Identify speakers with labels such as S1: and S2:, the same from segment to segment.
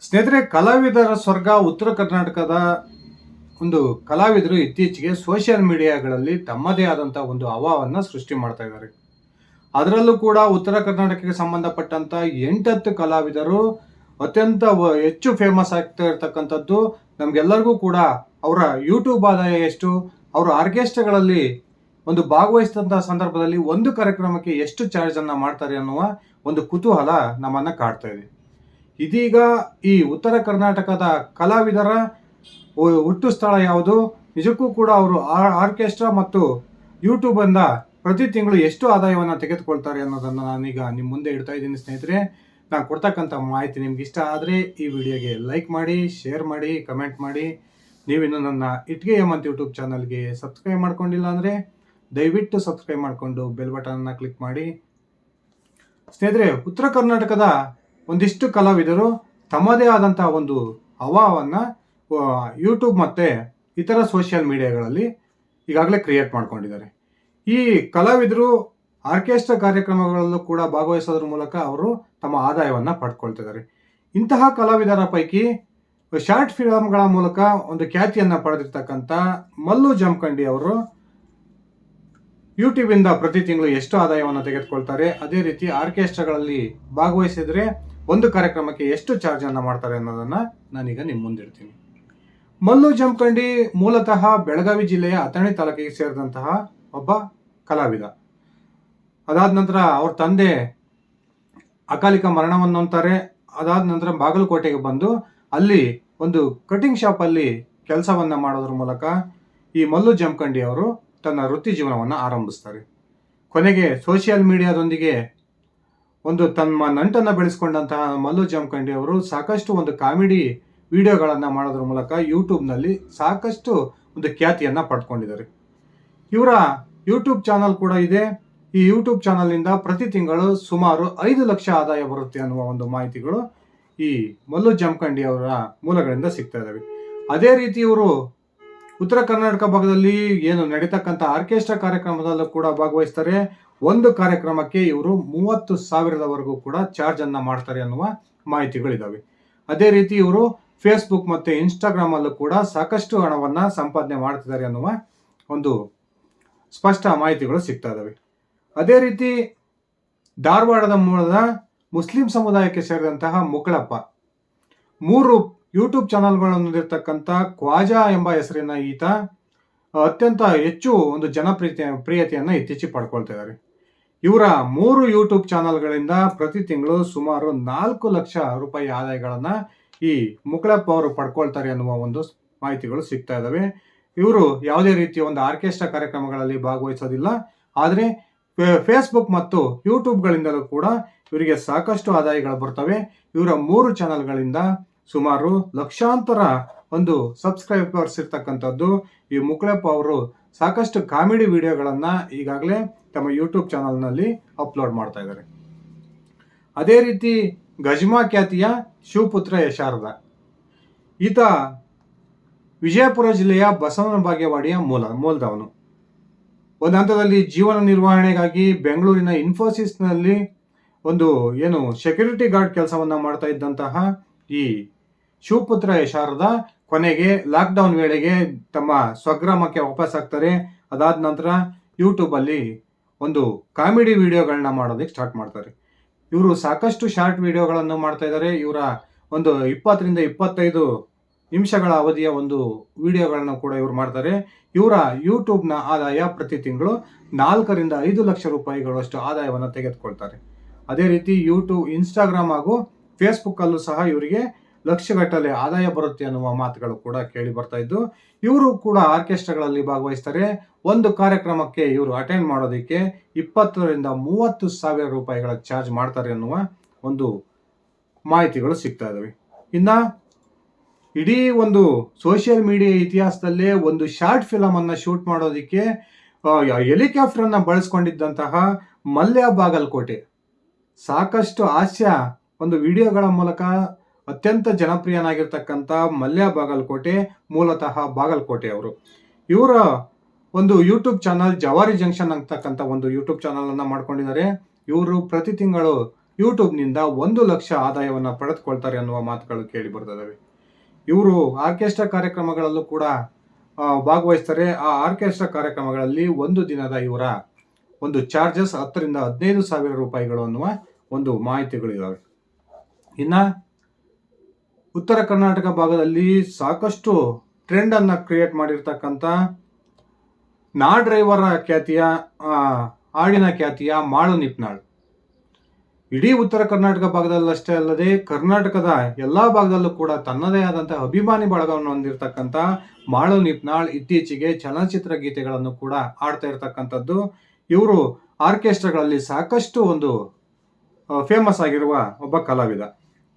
S1: ಸ್ನೇಹಿತರೆ, ಕಲಾವಿದರ ಸ್ವರ್ಗ ಉತ್ತರ ಕರ್ನಾಟಕದ ಒಂದು ಕಲಾವಿದರು ಇತ್ತೀಚೆಗೆ ಸೋಷಿಯಲ್ ಮೀಡಿಯಾಗಳಲ್ಲಿ ತಮ್ಮದೇ ಆದಂಥ ಒಂದು ಹವಾವನ್ನು ಸೃಷ್ಟಿ ಮಾಡ್ತಾ ಇದ್ದಾರೆ. ಅದರಲ್ಲೂ ಕೂಡ ಉತ್ತರ ಕರ್ನಾಟಕಕ್ಕೆ ಸಂಬಂಧಪಟ್ಟಂತ 8-10 ಕಲಾವಿದರು ಅತ್ಯಂತ ಹೆಚ್ಚು ಫೇಮಸ್ ಆಗ್ತಾ ಇರ್ತಕ್ಕಂಥದ್ದು. ನಮ್ಗೆಲ್ಲರಿಗೂ ಕೂಡ ಅವರ ಯೂಟ್ಯೂಬ್ ಆದಾಯ ಎಷ್ಟು, ಅವರ ಆರ್ಕೆಸ್ಟ್ರಾಗಳಲ್ಲಿ ಒಂದು ಭಾಗವಹಿಸಿದಂತಹ ಸಂದರ್ಭದಲ್ಲಿ ಒಂದು ಕಾರ್ಯಕ್ರಮಕ್ಕೆ ಎಷ್ಟು ಚಾರ್ಜ್ ಅನ್ನ ಮಾಡ್ತಾರೆ ಅನ್ನುವ ಒಂದು ಕುತೂಹಲ ನಮ್ಮನ್ನ ಕಾಡ್ತಾ ಇದೆ. ಇದೀಗ ಈ ಉತ್ತರ ಕರ್ನಾಟಕದ ಕಲಾವಿದರ ಹುಟ್ಟು ಸ್ಥಳ ಯಾವುದು, ನಿಜಕ್ಕೂ ಕೂಡ ಅವರು ಆರ್ಕೆಸ್ಟ್ರಾ ಮತ್ತು ಯೂಟ್ಯೂಬ್ ಇಂದ ಪ್ರತಿ ತಿಂಗಳು ಎಷ್ಟು ಆದಾಯವನ್ನು ತೆಗೆದುಕೊಳ್ತಾರೆ ಅನ್ನೋದನ್ನು ನಾನೀಗ ನಿಮ್ಮ ಮುಂದೆ ಇಡ್ತಾ ಇದ್ದೀನಿ. ಸ್ನೇಹಿತರೆ, ನಾನು ಕೊಡ್ತಕ್ಕಂಥ ಮಾಹಿತಿ ನಿಮ್ಗೆ ಇಷ್ಟ ಆದರೆ ಈ ವಿಡಿಯೋಗೆ ಲೈಕ್ ಮಾಡಿ, ಶೇರ್ ಮಾಡಿ, ಕಮೆಂಟ್ ಮಾಡಿ. ನೀವಿನ್ನು ನನ್ನ ಇಟ್ಗೆ ಹೇಮಂತ್ ಯೂಟ್ಯೂಬ್ ಚಾನಲ್ಗೆ ಸಬ್ಸ್ಕ್ರೈಬ್ ಮಾಡ್ಕೊಂಡಿಲ್ಲ ಅಂದರೆ ದಯವಿಟ್ಟು ಸಬ್ಸ್ಕ್ರೈಬ್ ಮಾಡಿಕೊಂಡು ಬೆಲ್ ಬಟನ್ನ ಕ್ಲಿಕ್ ಮಾಡಿ. ಸ್ನೇಹಿತರೆ, ಉತ್ತರ ಕರ್ನಾಟಕದ ಒಂದಿಷ್ಟು ಕಲಾವಿದರು ತಮ್ಮದೇ ಆದಂಥ ಒಂದು ಹವಾವನ್ನು ಯೂಟ್ಯೂಬ್ ಮತ್ತು ಇತರ ಸೋಷಿಯಲ್ ಮೀಡಿಯಾಗಳಲ್ಲಿ ಈಗಾಗಲೇ ಕ್ರಿಯೇಟ್ ಮಾಡ್ಕೊಂಡಿದ್ದಾರೆ. ಈ ಕಲಾವಿದರು ಆರ್ಕೆಸ್ಟ್ರಾ ಕಾರ್ಯಕ್ರಮಗಳಲ್ಲೂ ಕೂಡ ಭಾಗವಹಿಸೋದ್ರ ಮೂಲಕ ಅವರು ತಮ್ಮ ಆದಾಯವನ್ನು ಪಡ್ಕೊಳ್ತಿದ್ದಾರೆ. ಇಂತಹ ಕಲಾವಿದರ ಪೈಕಿ ಶಾರ್ಟ್ ಫಿಲಮ್ಗಳ ಮೂಲಕ ಒಂದು ಖ್ಯಾತಿಯನ್ನು ಪಡೆದಿರ್ತಕ್ಕಂಥ ಮಲ್ಲು ಜಮಖಂಡಿ ಅವರು ಯೂಟ್ಯೂಬಿಂದ ಪ್ರತಿ ತಿಂಗಳು ಎಷ್ಟು ಆದಾಯವನ್ನು ತೆಗೆದುಕೊಳ್ತಾರೆ, ಅದೇ ರೀತಿ ಆರ್ಕೆಸ್ಟ್ರಾಗಳಲ್ಲಿ ಭಾಗವಹಿಸಿದರೆ ಒಂದು ಕಾರ್ಯಕ್ರಮಕ್ಕೆ ಎಷ್ಟು ಚಾರ್ಜ್ ಅನ್ನು ಮಾಡ್ತಾರೆ ಅನ್ನೋದನ್ನು ನಾನೀಗ ನಿಮ್ಮ ಮುಂದಿಡ್ತೀನಿ. ಮಲ್ಲು ಜಮಖಂಡಿ ಮೂಲತಃ ಬೆಳಗಾವಿ ಜಿಲ್ಲೆಯ ಅಥಣಿ ತಾಲೂಕಿಗೆ ಸೇರಿದಂತಹ ಒಬ್ಬ ಕಲಾವಿದ. ಅದಾದ ನಂತರ ಅವ್ರ ತಂದೆ ಅಕಾಲಿಕ ಮರಣವನ್ನು ಹೊಂತಾರೆ. ಅದಾದ ನಂತರ ಬಾಗಲಕೋಟೆಗೆ ಬಂದು ಅಲ್ಲಿ ಒಂದು ಕಟಿಂಗ್ ಶಾಪಲ್ಲಿ ಕೆಲಸವನ್ನು ಮಾಡೋದ್ರ ಮೂಲಕ ಈ ಮಲ್ಲು ಜಮಖಂಡಿ ಅವರು ತನ್ನ ವೃತ್ತಿ ಜೀವನವನ್ನು ಆರಂಭಿಸ್ತಾರೆ. ಕೊನೆಗೆ ಸೋಷಿಯಲ್ ಮೀಡಿಯಾದೊಂದಿಗೆ ಒಂದು ತಮ್ಮ ನಂಟನ್ನು ಬೆಳೆಸ್ಕೊಂಡಂತಹ ಮಲ್ಲು ಜಮಖಂಡಿ ಅವರು ಸಾಕಷ್ಟು ಒಂದು ಕಾಮಿಡಿ ವಿಡಿಯೋಗಳನ್ನು ಮಾಡೋದ್ರ ಮೂಲಕ ಯೂಟ್ಯೂಬ್ನಲ್ಲಿ ಸಾಕಷ್ಟು ಒಂದು ಖ್ಯಾತಿಯನ್ನು ಪಡ್ಕೊಂಡಿದ್ದಾರೆ. ಇವರ ಯೂಟ್ಯೂಬ್ ಚಾನಲ್ ಕೂಡ ಇದೆ. ಈ ಯೂಟ್ಯೂಬ್ ಚಾನಲ್ನಿಂದ ಪ್ರತಿ ತಿಂಗಳು ಸುಮಾರು 5 ಲಕ್ಷ ಆದಾಯ ಬರುತ್ತೆ ಅನ್ನುವ ಒಂದು ಮಾಹಿತಿಗಳು ಈ ಮಲ್ಲು ಜಮಖಂಡಿ ಅವರ ಮೂಲಗಳಿಂದ ಸಿಗ್ತಾ ಇದ್ದಾವೆ. ಅದೇ ರೀತಿ ಇವರು ಉತ್ತರ ಕರ್ನಾಟಕ ಭಾಗದಲ್ಲಿ ಏನು ನಡೀತಕ್ಕಂಥ ಆರ್ಕೆಸ್ಟ್ರಾ ಕಾರ್ಯಕ್ರಮದಲ್ಲೂ ಕೂಡ ಭಾಗವಹಿಸ್ತಾರೆ. ಒಂದು ಕಾರ್ಯಕ್ರಮಕ್ಕೆ ಇವರು 30,000ವರೆಗೂ ಕೂಡ ಚಾರ್ಜ್ ಅನ್ನ ಮಾಡ್ತಾರೆ ಅನ್ನುವ ಮಾಹಿತಿಗಳಿದ್ದಾವೆ. ಅದೇ ರೀತಿ ಇವರು ಫೇಸ್ಬುಕ್ ಮತ್ತು ಇನ್ಸ್ಟಾಗ್ರಾಮ್ ಅಲ್ಲೂ ಕೂಡ ಸಾಕಷ್ಟು ಹಣವನ್ನ ಸಂಪಾದನೆ ಮಾಡ್ತಿದ್ದಾರೆ ಅನ್ನುವ ಒಂದು ಸ್ಪಷ್ಟ ಮಾಹಿತಿಗಳು ಸಿಗ್ತಾ ಇದ್ದಾವೆ. ಅದೇ ರೀತಿ ಧಾರವಾಡದ ಮೂಲದ ಮುಸ್ಲಿಂ ಸಮುದಾಯಕ್ಕೆ ಸೇರಿದಂತಹ ಮುಕಳಪ್ಪ 3 ಯೂಟ್ಯೂಬ್ ಚಾನಲ್ಗಳನ್ನು ಹೊಂದಿರತಕ್ಕಂಥ ಕ್ವಾಜಾ ಎಂಬ ಹೆಸರಿನ ಈತ ಅತ್ಯಂತ ಹೆಚ್ಚು ಒಂದು ಪ್ರಿಯತೆಯನ್ನು ಇತ್ತೀಚೆಗೆ ಪಡ್ಕೊಳ್ತಾ ಇದ್ದಾರೆ. ಇವರ 3 ಯೂಟ್ಯೂಬ್ ಚಾನಲ್ಗಳಿಂದ ಪ್ರತಿ ತಿಂಗಳು ಸುಮಾರು 4 ಲಕ್ಷ ರೂಪಾಯಿ ಆದಾಯಗಳನ್ನು ಈ ಮುಕಳಪ್ಪ ಅವರು ಪಡ್ಕೊಳ್ತಾರೆ ಅನ್ನುವ ಒಂದು ಮಾಹಿತಿಗಳು ಸಿಗ್ತಾ ಇದ್ದಾವೆ. ಇವರು ಯಾವುದೇ ರೀತಿಯ ಒಂದು ಆರ್ಕೆಸ್ಟ್ರಾ ಕಾರ್ಯಕ್ರಮಗಳಲ್ಲಿ ಭಾಗವಹಿಸೋದಿಲ್ಲ. ಆದರೆ ಫೇಸ್ಬುಕ್ ಮತ್ತು ಯೂಟ್ಯೂಬ್ಗಳಿಂದಲೂ ಕೂಡ ಇವರಿಗೆ ಸಾಕಷ್ಟು ಆದಾಯಗಳು ಬರ್ತವೆ. ಇವರ 3 ಚಾನಲ್ಗಳಿಂದ ಸುಮಾರು ಲಕ್ಷಾಂತರ ಒಂದು ಸಬ್ಸ್ಕ್ರೈಬರ್ಸ್ ಇರ್ತಕ್ಕಂಥದ್ದು. ಈ ಮುಕಳಪ್ಪ ಅವರು ಸಾಕಷ್ಟು ಕಾಮಿಡಿ ವಿಡಿಯೋಗಳನ್ನು ಈಗಾಗಲೇ ತಮ್ಮ ಯೂಟ್ಯೂಬ್ ಚಾನಲ್ನಲ್ಲಿ ಅಪ್ಲೋಡ್ ಮಾಡ್ತಾ ಇದ್ದಾರೆ. ಅದೇ ರೀತಿ ಗಜ್ಮಾ ಖ್ಯಾತಿಯ ಶಿವಪುತ್ರ ಯಶಾರದ ಈತ ವಿಜಯಪುರ ಜಿಲ್ಲೆಯ ಬಸವನ ಬಾಗೇವಾಡಿಯ ಮೂಲದವನು. ಒಂದು ಹಂತದಲ್ಲಿ ಜೀವನ ನಿರ್ವಹಣೆಗಾಗಿ ಬೆಂಗಳೂರಿನ ಇನ್ಫೋಸಿಸ್ನಲ್ಲಿ ಒಂದು ಏನು ಸೆಕ್ಯೂರಿಟಿ ಗಾರ್ಡ್ ಕೆಲಸವನ್ನ ಮಾಡ್ತಾ ಇದ್ದಂತಹ ಈ ಶಿವಪುತ್ರ ಯಶಾರದ ಕೊನೆಗೆ ಲಾಕ್ಡೌನ್ ವೇಳೆಗೆ ತಮ್ಮ ಸ್ವಗ್ರಾಮಕ್ಕೆ ವಾಪಸ್ ಆಗ್ತಾರೆ. ಅದಾದ ನಂತರ ಯೂಟ್ಯೂಬಲ್ಲಿ ಒಂದು ಕಾಮಿಡಿ ವಿಡಿಯೋಗಳನ್ನ ಮಾಡೋದಕ್ಕೆ ಸ್ಟಾರ್ಟ್ ಮಾಡ್ತಾರೆ. ಇವರು ಸಾಕಷ್ಟು ಶಾರ್ಟ್ ವಿಡಿಯೋಗಳನ್ನು ಮಾಡ್ತಾ ಇದ್ದಾರೆ. ಇವರ ಒಂದು 20ರಿಂದ 25 ನಿಮಿಷಗಳ ಅವಧಿಯ ಒಂದು ವಿಡಿಯೋಗಳನ್ನು ಕೂಡ ಇವರು ಮಾಡ್ತಾರೆ. ಇವರ ಯೂಟ್ಯೂಬ್ನ ಆದಾಯ ಪ್ರತಿ ತಿಂಗಳು 4ರಿಂದ 5 ಲಕ್ಷ ರೂಪಾಯಿಗಳಷ್ಟು ಆದಾಯವನ್ನು ತೆಗೆದುಕೊಳ್ತಾರೆ. ಅದೇ ರೀತಿ ಯೂಟ್ಯೂಬ್, ಇನ್ಸ್ಟಾಗ್ರಾಮ್ ಹಾಗೂ ಫೇಸ್ಬುಕ್ ಅಲ್ಲೂ ಸಹ ಇವರಿಗೆ ಲಕ್ಷಗಟ್ಟಲೆ ಆದಾಯ ಬರುತ್ತೆ ಅನ್ನುವ ಮಾತುಗಳು ಕೂಡ ಕೇಳಿ ಬರ್ತಾ ಇದ್ದು, ಇವರು ಕೂಡ ಆರ್ಕೆಸ್ಟ್ರಾಗಳಲ್ಲಿ ಭಾಗವಹಿಸ್ತಾರೆ. ಒಂದು ಕಾರ್ಯಕ್ರಮಕ್ಕೆ ಇವರು ಅಟೆಂಡ್ ಮಾಡೋದಕ್ಕೆ 20ರಿಂದ 30 ಸಾವಿರ ರೂಪಾಯಿಗಳ ಚಾರ್ಜ್ ಮಾಡ್ತಾರೆ ಅನ್ನುವ ಒಂದು ಮಾಹಿತಿಗಳು ಸಿಗ್ತಾ ಇದಾವೆ. ಇನ್ನ ಇಡೀ ಒಂದು ಸೋಷಿಯಲ್ ಮೀಡಿಯಾ ಇತಿಹಾಸದಲ್ಲೇ ಒಂದು ಶಾರ್ಟ್ ಫಿಲಮ್ ಅನ್ನ ಶೂಟ್ ಮಾಡೋದಕ್ಕೆ ಹೆಲಿಕಾಪ್ಟರ್ ಅನ್ನ ಬಳಸ್ಕೊಂಡಿದ್ದಂತಹ ಮಲ್ಯ ಬಾಗಲಕೋಟೆ ಸಾಕಷ್ಟು ಹಾಸ್ಯ ಒಂದು ವಿಡಿಯೋಗಳ ಮೂಲಕ ಅತ್ಯಂತ ಜನಪ್ರಿಯನಾಗಿರ್ತಕ್ಕಂಥ ಮಲ್ಯ ಬಾಗಲಕೋಟೆ ಮೂಲತಃ ಬಾಗಲಕೋಟೆ ಅವರು. ಇವರ ಒಂದು ಯೂಟ್ಯೂಬ್ ಚಾನಲ್ ಜವಾರಿ ಜಂಕ್ಷನ್ ಅಂತಕ್ಕಂಥ ಒಂದು ಯೂಟ್ಯೂಬ್ ಚಾನಲ್ ಅನ್ನ ಮಾಡ್ಕೊಂಡಿದ್ದಾರೆ. ಇವರು ಪ್ರತಿ ತಿಂಗಳು ಯೂಟ್ಯೂಬ್ನಿಂದ 1,00,000 ಆದಾಯವನ್ನು ಪಡೆದುಕೊಳ್ತಾರೆ ಅನ್ನುವ ಮಾತುಗಳು ಕೇಳಿ ಬರ್ತದವೆ. ಇವರು ಆರ್ಕೆಸ್ಟ್ರಾ ಕಾರ್ಯಕ್ರಮಗಳಲ್ಲೂ ಕೂಡ ಭಾಗವಹಿಸ್ತಾರೆ. ಆ ಆರ್ಕೆಸ್ಟ್ರಾ ಕಾರ್ಯಕ್ರಮಗಳಲ್ಲಿ ಒಂದು ದಿನದ ಇವರ ಒಂದು ಚಾರ್ಜಸ್ 10,000 ರಿಂದ 15,000 ರೂಪಾಯಿಗಳು ಅನ್ನುವ ಒಂದು ಮಾಹಿತಿಗಳಿದ್ದಾವೆ. ಇನ್ನು ಉತ್ತರ ಕರ್ನಾಟಕ ಭಾಗದಲ್ಲಿ ಸಾಕಷ್ಟು ಟ್ರೆಂಡನ್ನು ಕ್ರಿಯೇಟ್ ಮಾಡಿರ್ತಕ್ಕಂಥ ನಾ ಡ್ರೈವರ ಖ್ಯಾತಿಯ ಹಾಡಿನ ಖ್ಯಾತಿಯ ಮಾಳು ನಿಪ್ನಾಳ್ ಇಡೀ ಉತ್ತರ ಕರ್ನಾಟಕ ಭಾಗದಲ್ಲಷ್ಟೇ ಅಲ್ಲದೆ ಕರ್ನಾಟಕದ ಎಲ್ಲ ಭಾಗದಲ್ಲೂ ಕೂಡ ತನ್ನದೇ ಆದಂತಹ ಅಭಿಮಾನಿ ಬಳಗವನ್ನು ಹೊಂದಿರತಕ್ಕಂಥ ಮಾಳು ನಿಪ್ನಾಳ್ ಇತ್ತೀಚೆಗೆ ಚಲನಚಿತ್ರ ಗೀತೆಗಳನ್ನು ಕೂಡ ಆಡ್ತಾ ಇರತಕ್ಕಂಥದ್ದು. ಇವರು ಆರ್ಕೆಸ್ಟ್ರಾಗಳಲ್ಲಿ ಸಾಕಷ್ಟು ಒಂದು ಫೇಮಸ್ ಆಗಿರುವ ಒಬ್ಬ ಕಲಾವಿದ.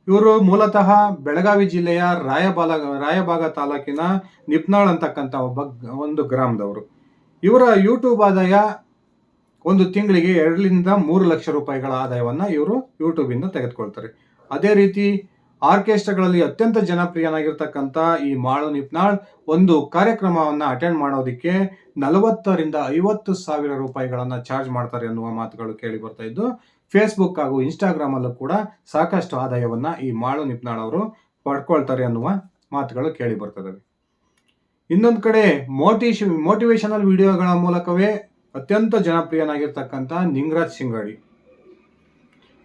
S1: ಇವರು ಮೂಲತಃ ಬೆಳಗಾವಿ ಜಿಲ್ಲೆಯ ರಾಯಬಾಗ ತಾಲೂಕಿನ ನಿಪ್ನಾಳ್ ಅಂತಕ್ಕಂಥ ಒಂದು ಗ್ರಾಮದವರು. ಇವರ ಯೂಟ್ಯೂಬ್ ಆದಾಯ ಒಂದು ತಿಂಗಳಿಗೆ 2 ರಿಂದ 3 ಲಕ್ಷ ರೂಪಾಯಿಗಳ ಆದಾಯವನ್ನು ಇವರು ಯೂಟ್ಯೂಬಿಂದ ತೆಗೆದುಕೊಳ್ತಾರೆ. ಅದೇ ರೀತಿ ಆರ್ಕೆಸ್ಟ್ರಾಗಳಲ್ಲಿ ಅತ್ಯಂತ ಜನಪ್ರಿಯನಾಗಿರ್ತಕ್ಕಂಥ ಈ ಮಾಳು ನಿಪ್ನಾಳ್ ಒಂದು ಕಾರ್ಯಕ್ರಮವನ್ನು ಅಟೆಂಡ್ ಮಾಡೋದಕ್ಕೆ 40,000 ರಿಂದ 50,000 ರೂಪಾಯಿಗಳನ್ನು ಚಾರ್ಜ್ ಮಾಡ್ತಾರೆ ಅನ್ನುವ ಮಾತುಗಳು ಕೇಳಿ ಬರ್ತಾ ಇದ್ದು, ಫೇಸ್ಬುಕ್ ಹಾಗೂ ಇನ್ಸ್ಟಾಗ್ರಾಮ್ ಅಲ್ಲೂ ಕೂಡ ಸಾಕಷ್ಟು ಆದಾಯವನ್ನು ಈ ಮಾಳು ನಿಪ್ನಾಳ್ ಅವರು ಪಡ್ಕೊಳ್ತಾರೆ ಅನ್ನುವ ಮಾತುಗಳು ಕೇಳಿ ಬರ್ತದವೆ. ಇನ್ನೊಂದು ಕಡೆ ಮೋಟಿವೇಶನಲ್ ವಿಡಿಯೋಗಳ ಮೂಲಕವೇ ಅತ್ಯಂತ ಜನಪ್ರಿಯನಾಗಿರ್ತಕ್ಕಂಥ ನಿಂಗರಾಜ್ ಶಿಂಗಾಡಿ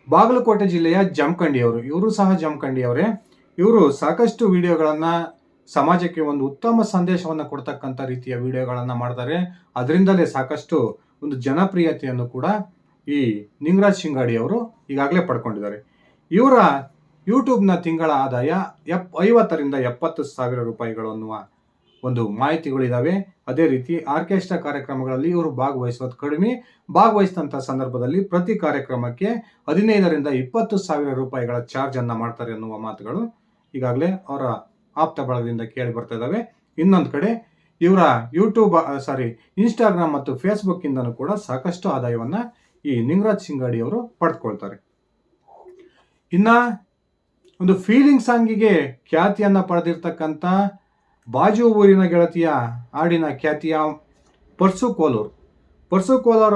S1: ಬಾಗಲಕೋಟೆ ಜಿಲ್ಲೆಯ ಜಮಖಂಡಿಯವರು. ಇವರು ಸಹ ಜಮಖಂಡಿಯವರೇ. ಇವರು ಸಾಕಷ್ಟು ವಿಡಿಯೋಗಳನ್ನು ಸಮಾಜಕ್ಕೆ ಒಂದು ಉತ್ತಮ ಸಂದೇಶವನ್ನು ಕೊಡ್ತಕ್ಕಂಥ ರೀತಿಯ ವಿಡಿಯೋಗಳನ್ನು ಮಾಡ್ತಾರೆ. ಅದರಿಂದಲೇ ಸಾಕಷ್ಟು ಒಂದು ಜನಪ್ರಿಯತೆಯನ್ನು ಕೂಡ ಈ ನಿಂಗರಾಜ್ ಶಿಂಗಾಡಿ ಅವರು ಈಗಾಗಲೇ ಪಡ್ಕೊಂಡಿದ್ದಾರೆ. ಇವರ ಯೂಟ್ಯೂಬ್ನ ತಿಂಗಳ ಆದಾಯ 50,000 ರಿಂದ 70,000 ರೂಪಾಯಿಗಳು ಅನ್ನುವ ಒಂದು ಮಾಹಿತಿಗಳಿದ್ದಾವೆ. ಅದೇ ರೀತಿ ಆರ್ಕೆಸ್ಟ್ರಾ ಕಾರ್ಯಕ್ರಮಗಳಲ್ಲಿ ಇವರು ಭಾಗವಹಿಸೋದು ಕಡಿಮೆ. ಭಾಗವಹಿಸಿದಂಥ ಸಂದರ್ಭದಲ್ಲಿ ಪ್ರತಿ ಕಾರ್ಯಕ್ರಮಕ್ಕೆ 15,000 ರಿಂದ 20,000 ರೂಪಾಯಿಗಳ ಚಾರ್ಜನ್ನು ಮಾಡ್ತಾರೆ ಅನ್ನುವ ಮಾತುಗಳು ಈಗಾಗಲೇ ಅವರ ಆಪ್ತ ಬಳಗದಿಂದ ಕೇಳಿ ಬರ್ತಾ ಇದ್ದಾವೆ. ಇನ್ನೊಂದು ಕಡೆ ಇವರ ಇನ್ಸ್ಟಾಗ್ರಾಮ್ ಮತ್ತು ಫೇಸ್ಬುಕ್ ಇಂದನೂ ಕೂಡ ಸಾಕಷ್ಟು ಆದಾಯವನ್ನು ಈ ನಿಂಗರಾಜ್ ಶಿಂಗಾಡಿ ಅವರು ಪಡೆದುಕೊಳ್ತಾರೆ. ಇನ್ನ ಒಂದು ಫೀಲಿಂಗ್ ಸಾಂಗಿಗೆ ಖ್ಯಾತಿಯನ್ನು ಪಡೆದಿರ್ತಕ್ಕಂಥ ಬಾಜು ಊರಿನ ಗೆಳತಿಯ ಹಾಡಿನ ಖ್ಯಾತಿಯ ಪರ್ಸು ಕೋಲೂರ್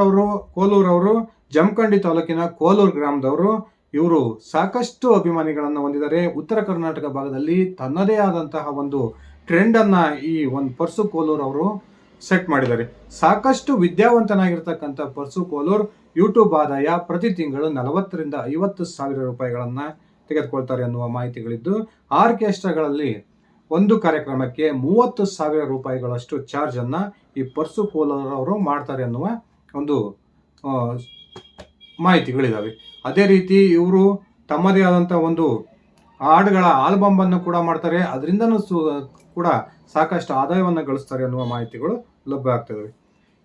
S1: ಅವರು ಜಮಖಂಡಿ ತಾಲೂಕಿನ ಕೋಲೂರು ಗ್ರಾಮದವರು. ಇವರು ಸಾಕಷ್ಟು ಅಭಿಮಾನಿಗಳನ್ನು ಹೊಂದಿದ್ದಾರೆ. ಉತ್ತರ ಕರ್ನಾಟಕ ಭಾಗದಲ್ಲಿ ತನ್ನದೇ ಆದಂತಹ ಒಂದು ಟ್ರೆಂಡನ್ನು ಈ ಒಂದು ಪರ್ಸು ಕೋಲೂರ್ ಅವರು ಸೆಟ್ ಮಾಡಿದ್ದಾರೆ. ಸಾಕಷ್ಟು ವಿದ್ಯಾವಂತನಾಗಿರ್ತಕ್ಕಂಥ ಪರ್ಸು ಕೋಲೂರ್ ಯೂಟ್ಯೂಬ್ ಆದಾಯ ಪ್ರತಿ ತಿಂಗಳು 40,000 ರಿಂದ 50,000 ರೂಪಾಯಿಗಳನ್ನು ತೆಗೆದುಕೊಳ್ತಾರೆ ಅನ್ನುವ ಮಾಹಿತಿಗಳಿದ್ದು, ಆರ್ಕೆಸ್ಟ್ರಾಗಳಲ್ಲಿ ಒಂದು ಕಾರ್ಯಕ್ರಮಕ್ಕೆ 30,000 ರೂಪಾಯಿಗಳಷ್ಟು ಚಾರ್ಜನ್ನು ಈ ಪರ್ಸು ಕೋಲೂರ್ ಅವರು ಮಾಡ್ತಾರೆ ಅನ್ನುವ ಒಂದು ಮಾಹಿತಿಗಳಿದ್ದಾವೆ. ಅದೇ ರೀತಿ ಇವರು ತಮ್ಮದೇ ಆದಂಥ ಒಂದು ಹಾಡುಗಳ ಆಲ್ಬಮನ್ನು ಕೂಡ ಮಾಡ್ತಾರೆ. ಅದರಿಂದನೂ ಕೂಡ ಸಾಕಷ್ಟು ಆದಾಯವನ್ನು ಗಳಿಸ್ತಾರೆ ಅನ್ನುವ ಮಾಹಿತಿಗಳು ಲಭ್ಯ ಆಗ್ತವೆ.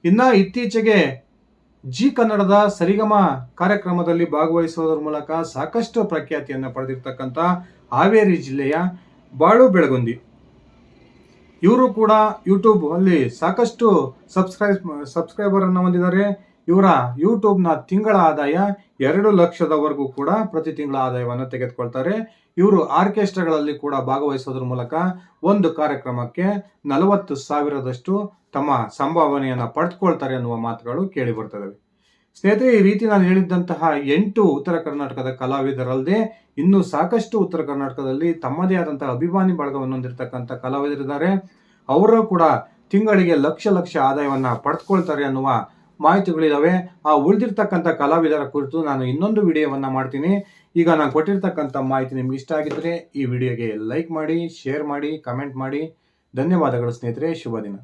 S1: ಇನ್ನು ಇತ್ತೀಚೆಗೆ ಜಿ ಕನ್ನಡದ ಸರಿಗಮ ಕಾರ್ಯಕ್ರಮದಲ್ಲಿ ಭಾಗವಹಿಸುವುದರ ಮೂಲಕ ಸಾಕಷ್ಟು ಪ್ರಖ್ಯಾತಿಯನ್ನು ಪಡೆದಿರ್ತಕ್ಕಂಥ ಹಾವೇರಿ ಜಿಲ್ಲೆಯ ಬಾಳು ಬೆಳಗುಂದಿ ಇವರು ಕೂಡ ಯೂಟ್ಯೂಬ್ ಅಲ್ಲಿ ಸಾಕಷ್ಟು ಸಬ್ಸ್ಕ್ರೈಬರನ್ನು ಹೊಂದಿದ್ದಾರೆ. ಇವರ ಯೂಟ್ಯೂಬ್ನ ತಿಂಗಳ ಆದಾಯ 2 ಲಕ್ಷದವರೆಗೂ ಕೂಡ ಪ್ರತಿ ತಿಂಗಳ ಆದಾಯವನ್ನು ತೆಗೆದುಕೊಳ್ತಾರೆ. ಇವರು ಆರ್ಕೆಸ್ಟ್ರಾಗಳಲ್ಲಿ ಕೂಡ ಭಾಗವಹಿಸೋದ್ರ ಮೂಲಕ ಒಂದು ಕಾರ್ಯಕ್ರಮಕ್ಕೆ 40,000ದಷ್ಟು ತಮ್ಮ ಸಂಭಾವನೆಯನ್ನು ಪಡೆದುಕೊಳ್ತಾರೆ ಅನ್ನುವ ಮಾತುಗಳು ಕೇಳಿ ಬರ್ತವೆ. ಸ್ನೇಹಿತರೆ, ಈ ರೀತಿ ನಾನು ಹೇಳಿದ್ದಂತಹ 8 ಉತ್ತರ ಕರ್ನಾಟಕದ ಕಲಾವಿದರಲ್ಲದೆ ಇನ್ನೂ ಸಾಕಷ್ಟು ಉತ್ತರ ಕರ್ನಾಟಕದಲ್ಲಿ ತಮ್ಮದೇ ಆದಂತಹ ಅಭಿಮಾನಿ ಬಳಗವನ್ನು ಹೊಂದಿರತಕ್ಕಂಥ ಕಲಾವಿದರಿದ್ದಾರೆ. ಅವರು ಕೂಡ ತಿಂಗಳಿಗೆ ಲಕ್ಷ ಆದಾಯವನ್ನು ಪಡೆದುಕೊಳ್ತಾರೆ ಅನ್ನುವ ಮಾಹಿತಿಗಳಿದ್ದಾವೆ. ಆ ಉಳಿದಿರ್ತಕ್ಕಂಥ ಕಲಾವಿದರ ಕುರಿತು ನಾನು ಇನ್ನೊಂದು ವಿಡಿಯೋವನ್ನು ಮಾಡ್ತೀನಿ. ಈಗ ನಾನು ಕೊಟ್ಟಿರ್ತಕ್ಕಂಥ ಮಾಹಿತಿ ನಿಮ್ಗೆ ಇಷ್ಟ ಆಗಿದ್ರೆ ಈ ವಿಡಿಯೋಗೆ ಲೈಕ್ ಮಾಡಿ, ಶೇರ್ ಮಾಡಿ, ಕಮೆಂಟ್ ಮಾಡಿ. ಧನ್ಯವಾದಗಳು ಸ್ನೇಹಿತರೆ. ಶುಭ ದಿನ.